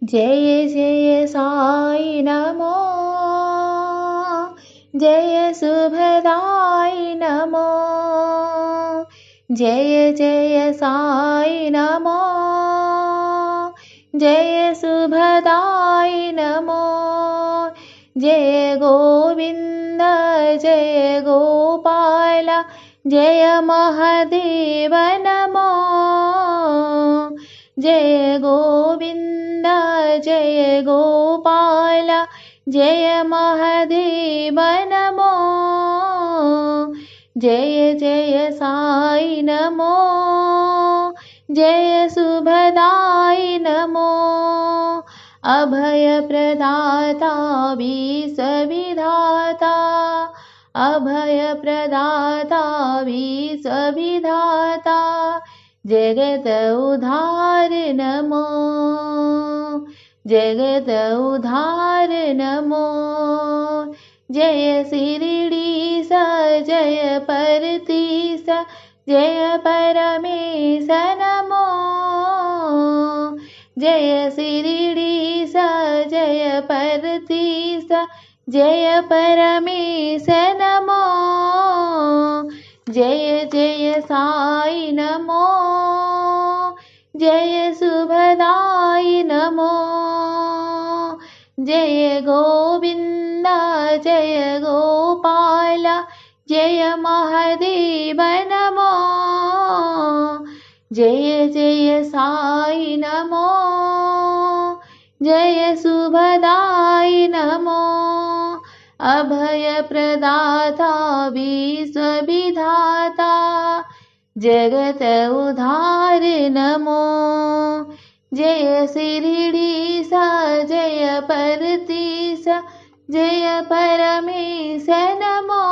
जय जय साई नमो, जय शुभदाई नमो, जय जय साई नमो, जय शुभदाई नमो, जय गोविंद जय गोपाल जय महादेव नमो, जय गोविंद जय गोपाल जय महादेव नमो, जय जय साई नमो, जय शुभदाई नमो, अभय प्रदाता विश्व विधाता, अभय प्रदाता विश्व विधाता, जगत उद्धार नमो, जगत उद्धार नमो, जय शिरडी सा जय परतीस जय परमेश नमो, जय शिरडी सा जय परतीस जय परमेश नमो, जय जय साई नमो, जय शुभदाई नमो, जय गोविंद जय गोपाल जय महादेव नमो, जय जय साई नमो, जय शुभदाई नमो, अभय प्रदाता विश्व विधाता, जगत उद्धार नमो, जय शिरडी सा जय परतीस जय परमेश नमो,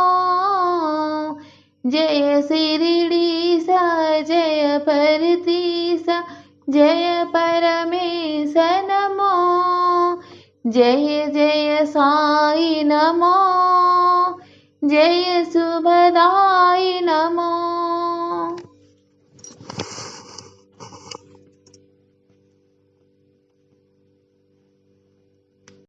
जय शिरडी सा जय परतीस जय परमेश नमो, जय जय साई नमो, जय शुभदा